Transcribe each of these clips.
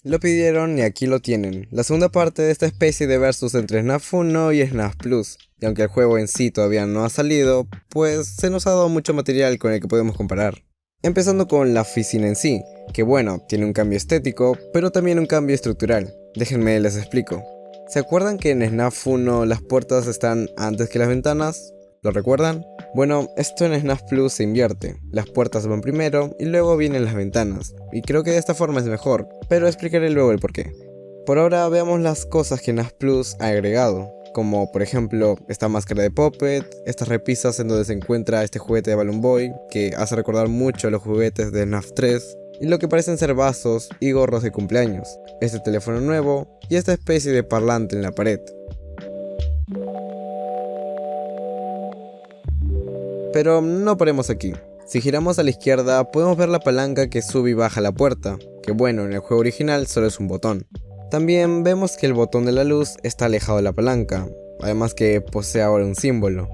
Lo pidieron y aquí lo tienen, la segunda parte de esta especie de versus entre SNAF 1 y SNAF Plus. Y aunque el juego en sí todavía no ha salido, pues se nos ha dado mucho material con el que podemos comparar. Empezando con la oficina en sí, que bueno, tiene un cambio estético, pero también un cambio estructural. Déjenme les explico. ¿Se acuerdan que en SNAF 1 las puertas están antes que las ventanas? ¿Lo recuerdan? Bueno, esto en SNAF Plus se invierte, las puertas van primero y luego vienen las ventanas, y creo que de esta forma es mejor, pero explicaré luego el porqué. Por ahora veamos las cosas que SNAF Plus ha agregado, como por ejemplo esta máscara de Puppet, estas repisas en donde se encuentra este juguete de Balloon Boy, que hace recordar mucho a los juguetes de SNAF 3, y lo que parecen ser vasos y gorros de cumpleaños, este teléfono nuevo y esta especie de parlante en la pared. Pero no paremos aquí. Si giramos a la izquierda podemos ver la palanca que sube y baja la puerta, que bueno, en el juego original solo es un botón. También vemos que el botón de la luz está alejado de la palanca, además que posee ahora un símbolo.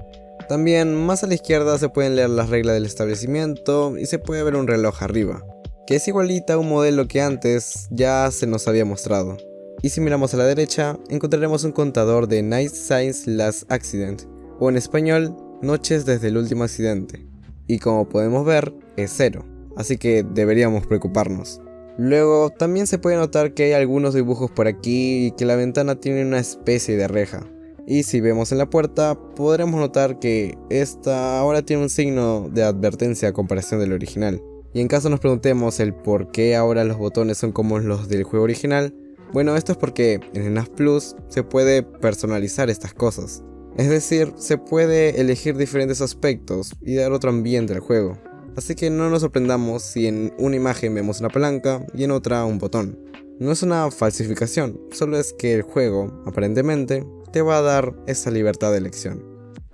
También más a la izquierda se pueden leer las reglas del establecimiento y se puede ver un reloj arriba, que es igualita a un modelo que antes ya se nos había mostrado. Y si miramos a la derecha encontraremos un contador de Night Since Last Accident, o en español, noches desde el último accidente, y como podemos ver es 0, así que deberíamos preocuparnos. Luego también se puede notar que hay algunos dibujos por aquí y que la ventana tiene una especie de reja, y si vemos en la puerta podremos notar que esta ahora tiene un signo de advertencia a comparación del original. Y en caso nos preguntemos el por qué ahora los botones son como los del juego original, bueno, esto es porque en SNAF Plus se puede personalizar estas cosas. Es decir, se puede elegir diferentes aspectos y dar otro ambiente al juego. Así que no nos sorprendamos si en una imagen vemos una palanca y en otra un botón. No es una falsificación, solo es que el juego, aparentemente, te va a dar esa libertad de elección.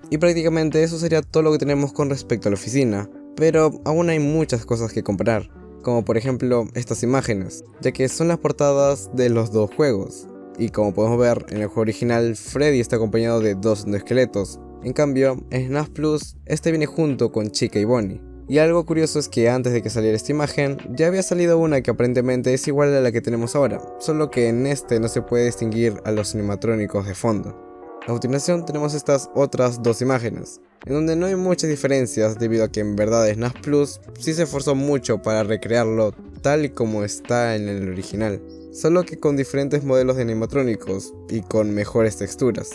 Y prácticamente eso sería todo lo que tenemos con respecto a la oficina, pero aún hay muchas cosas que comparar, como por ejemplo estas imágenes, ya que son las portadas de los dos juegos. Y como podemos ver, en el juego original Freddy está acompañado de dos endoesqueletos. En cambio, en SNAF Plus, este viene junto con Chica y Bonnie. Y algo curioso es que antes de que saliera esta imagen, ya había salido una que aparentemente es igual a la que tenemos ahora, solo que en este no se puede distinguir a los animatrónicos de fondo. A continuación tenemos estas otras dos imágenes, en donde no hay muchas diferencias debido a que en verdad SNAF Plus sí se esforzó mucho para recrearlo tal y como está en el original, solo que con diferentes modelos de animatrónicos y con mejores texturas.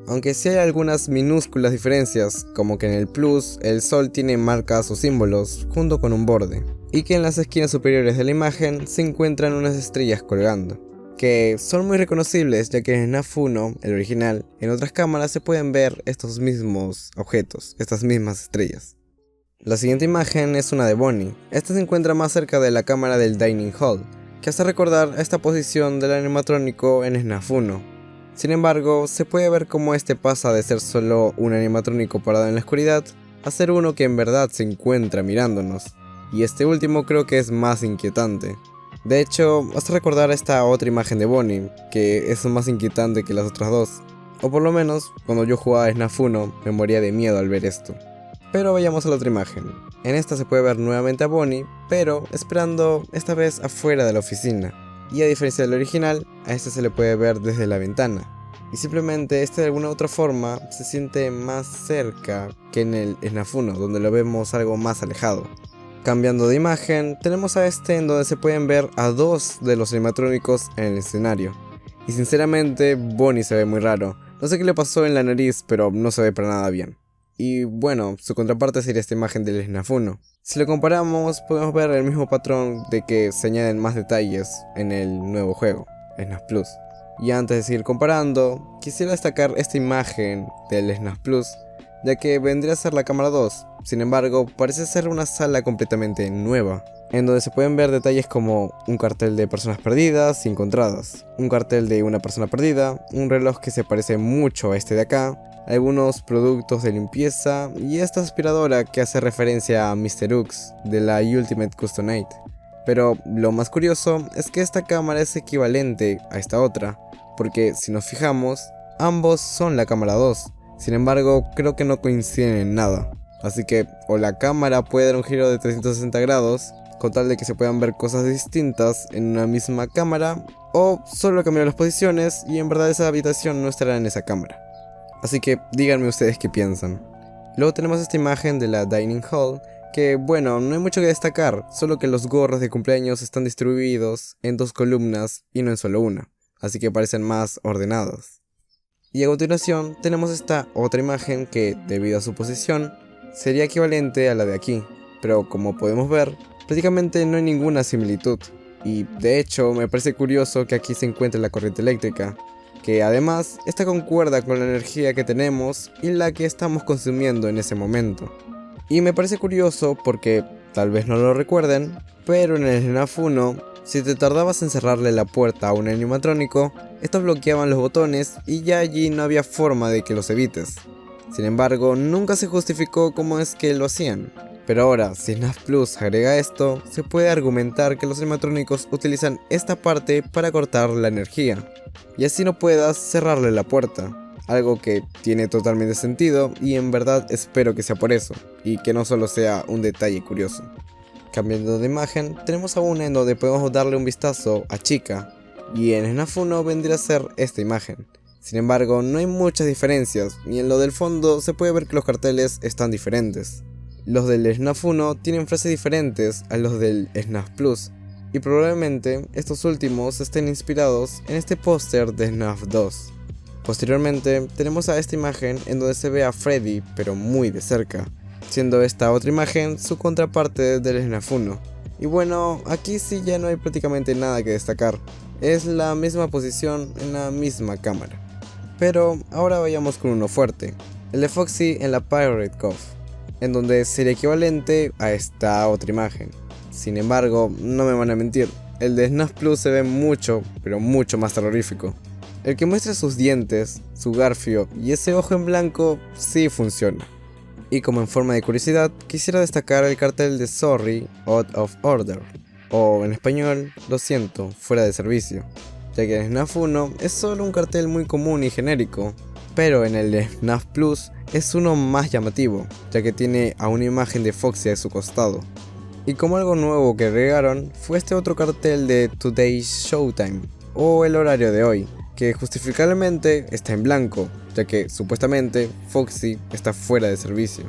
Aunque sí hay algunas minúsculas diferencias, como que en el Plus el sol tiene marcados sus símbolos junto con un borde, y que en las esquinas superiores de la imagen se encuentran unas estrellas colgando, que son muy reconocibles ya que en SNAF 1, el original, en otras cámaras se pueden ver estos mismos objetos, estas mismas estrellas. La siguiente imagen es una de Bonnie. Esta se encuentra más cerca de la cámara del Dining Hall, que hace recordar a esta posición del animatrónico en SNAF 1. Sin embargo, se puede ver cómo este pasa de ser solo un animatrónico parado en la oscuridad a ser uno que en verdad se encuentra mirándonos, y este último creo que es más inquietante. De hecho, hace recordar a esta otra imagen de Bonnie, que es más inquietante que las otras dos, o por lo menos cuando yo jugaba a SNAF 1 me moría de miedo al ver esto. Pero vayamos a la otra imagen. En esta se puede ver nuevamente a Bonnie, pero esperando esta vez afuera de la oficina. Y a diferencia del original, a este se le puede ver desde la ventana. Y simplemente este de alguna otra forma se siente más cerca que en el SNAF 1, donde lo vemos algo más alejado. Cambiando de imagen, tenemos a este en donde se pueden ver a dos de los animatrónicos en el escenario. Y sinceramente, Bonnie se ve muy raro. No sé qué le pasó en la nariz, pero no se ve para nada bien. Y bueno, su contraparte sería esta imagen del SNAF 1. Si lo comparamos, podemos ver el mismo patrón de que se añaden más detalles en el nuevo juego, SNAF Plus. Y antes de seguir comparando, quisiera destacar esta imagen del SNAF Plus, ya que vendría a ser la cámara 2. Sin embargo, parece ser una sala completamente nueva, en donde se pueden ver detalles como un cartel de personas perdidas y encontradas, un cartel de una persona perdida, un reloj que se parece mucho a este de acá, algunos productos de limpieza y esta aspiradora que hace referencia a Mr. Ux de la Ultimate Custom 8. Pero lo más curioso es que esta cámara es equivalente a esta otra, porque si nos fijamos, ambos son la cámara 2, sin embargo creo que no coinciden en nada. Así que o la cámara puede dar un giro de 360 grados con tal de que se puedan ver cosas distintas en una misma cámara, o solo cambiar las posiciones y en verdad esa habitación no estará en esa cámara. Así que díganme ustedes qué piensan. Luego tenemos esta imagen de la Dining Hall, que bueno, no hay mucho que destacar, solo que los gorros de cumpleaños están distribuidos en 2 columnas y no en solo una, así que parecen más ordenados. Y a continuación tenemos esta otra imagen que, debido a su posición, sería equivalente a la de aquí, pero como podemos ver, prácticamente no hay ninguna similitud, y de hecho me parece curioso que aquí se encuentre la corriente eléctrica, que además esta concuerda con la energía que tenemos y la que estamos consumiendo en ese momento. Y me parece curioso porque, tal vez no lo recuerden, pero en el FNAF 1, si te tardabas en cerrarle la puerta a un animatrónico, estos bloqueaban los botones y ya allí no había forma de que los evites. Sin embargo, nunca se justificó cómo es que lo hacían. Pero ahora, si FNAF Plus agrega esto, se puede argumentar que los animatrónicos utilizan esta parte para cortar la energía, y así no puedas cerrarle la puerta. Algo que tiene totalmente sentido y en verdad espero que sea por eso, y que no solo sea un detalle curioso. Cambiando de imagen, tenemos a una en donde podemos darle un vistazo a Chica, y en FNAF 1 vendría a ser esta imagen. Sin embargo, no hay muchas diferencias, y en lo del fondo se puede ver que los carteles están diferentes. Los del FNAF 1 tienen frases diferentes a los del FNAF Plus, y probablemente estos últimos estén inspirados en este póster de FNAF 2. Posteriormente tenemos a esta imagen en donde se ve a Freddy pero muy de cerca, siendo esta otra imagen su contraparte del FNAF 1. Y bueno, aquí sí ya no hay prácticamente nada que destacar, es la misma posición en la misma cámara. Pero ahora vayamos con uno fuerte, el de Foxy en la Pirate Cove, en donde sería equivalente a esta otra imagen. Sin embargo, no me van a mentir, el de FNAF Plus se ve mucho, pero mucho más terrorífico. El que muestra sus dientes, su garfio y ese ojo en blanco sí funciona. Y como en forma de curiosidad, quisiera destacar el cartel de Sorry, Out of Order, o en español, lo siento, fuera de servicio, ya que en FNAF 1 es solo un cartel muy común y genérico, pero en el de FNAF Plus es uno más llamativo, ya que tiene a una imagen de Foxy a su costado. Y como algo nuevo que agregaron fue este otro cartel de Today's Showtime, o el horario de hoy, que justificablemente está en blanco, ya que supuestamente Foxy está fuera de servicio.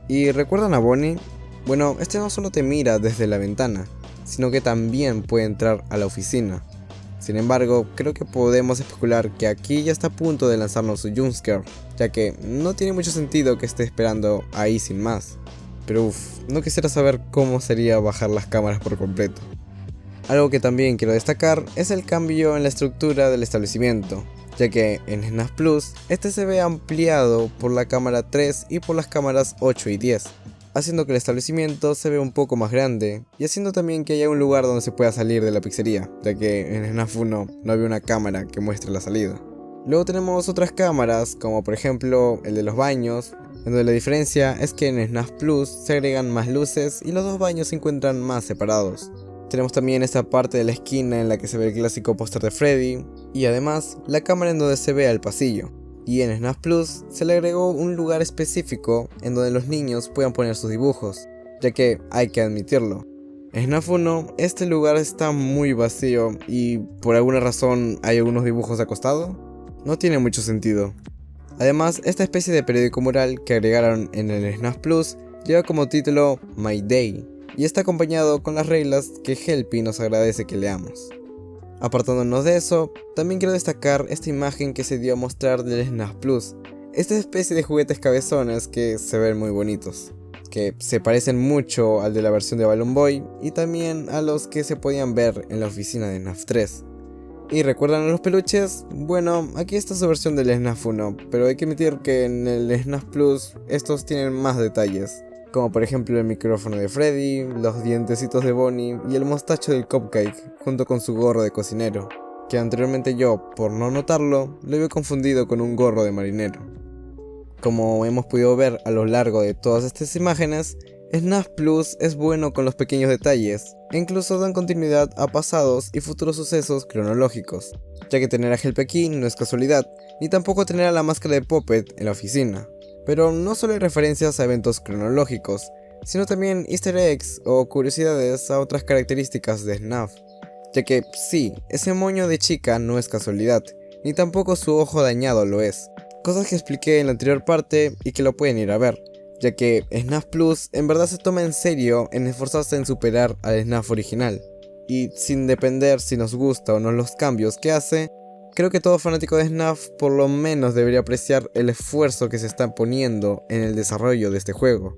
¿Y recuerdan a Bonnie? Bueno, este no solo te mira desde la ventana, sino que también puede entrar a la oficina. Sin embargo, creo que podemos especular que aquí ya está a punto de lanzarnos su jumpscare, ya que no tiene mucho sentido que esté esperando ahí sin más. Pero no quisiera saber cómo sería bajar las cámaras por completo. Algo que también quiero destacar es el cambio en la estructura del establecimiento, ya que en FNAF Plus este se ve ampliado por la cámara 3 y por las cámaras 8 y 10, haciendo que el establecimiento se vea un poco más grande y haciendo también que haya un lugar donde se pueda salir de la pizzería, ya que en FNAF 1 no había una cámara que muestre la salida. Luego tenemos otras cámaras, como por ejemplo el de los baños, en donde la diferencia es que en FNAF Plus se agregan más luces y los dos baños se encuentran más separados. Tenemos también esta parte de la esquina en la que se ve el clásico póster de Freddy, y además la cámara en donde se ve el pasillo. Y en FNAF Plus se le agregó un lugar específico en donde los niños puedan poner sus dibujos, ya que hay que admitirlo, en FNAF 1 este lugar está muy vacío y por alguna razón hay algunos dibujos acostados. No tiene mucho sentido. Además, esta especie de periódico mural que agregaron en el FNAF Plus lleva como título My Day y está acompañado con las reglas que Helpy nos agradece que leamos. Apartándonos de eso, también quiero destacar esta imagen que se dio a mostrar del FNAF Plus, esta especie de juguetes cabezones que se ven muy bonitos, que se parecen mucho al de la versión de Balloon Boy y también a los que se podían ver en la oficina de FNAF 3. ¿Y recuerdan a los peluches? Bueno, aquí está su versión del FNAF 1, pero hay que admitir que en el FNAF Plus estos tienen más detalles, como por ejemplo el micrófono de Freddy, los dientecitos de Bonnie y el mostacho del Cupcake, junto con su gorro de cocinero, que anteriormente yo, por no notarlo, lo había confundido con un gorro de marinero. Como hemos podido ver a lo largo de todas estas imágenes, FNAF Plus es bueno con los pequeños detalles, e incluso dan continuidad a pasados y futuros sucesos cronológicos, ya que tener a Helpy aquí no es casualidad, ni tampoco tener a la máscara de Puppet en la oficina. Pero no solo hay referencias a eventos cronológicos, sino también easter eggs o curiosidades a otras características de FNAF, ya que sí, ese moño de chica no es casualidad, ni tampoco su ojo dañado lo es, cosas que expliqué en la anterior parte y que lo pueden ir a ver, ya que FNAF Plus en verdad se toma en serio en esforzarse en superar al FNAF original, y sin depender si nos gusta o no los cambios que hace, creo que todo fanático de FNAF por lo menos debería apreciar el esfuerzo que se está poniendo en el desarrollo de este juego.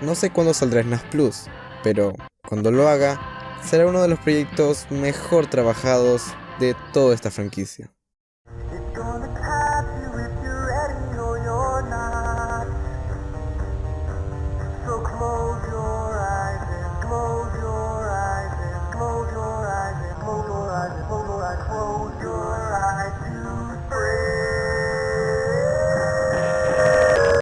No sé cuándo saldrá FNAF Plus, pero cuando lo haga, será uno de los proyectos mejor trabajados de toda esta franquicia. So close.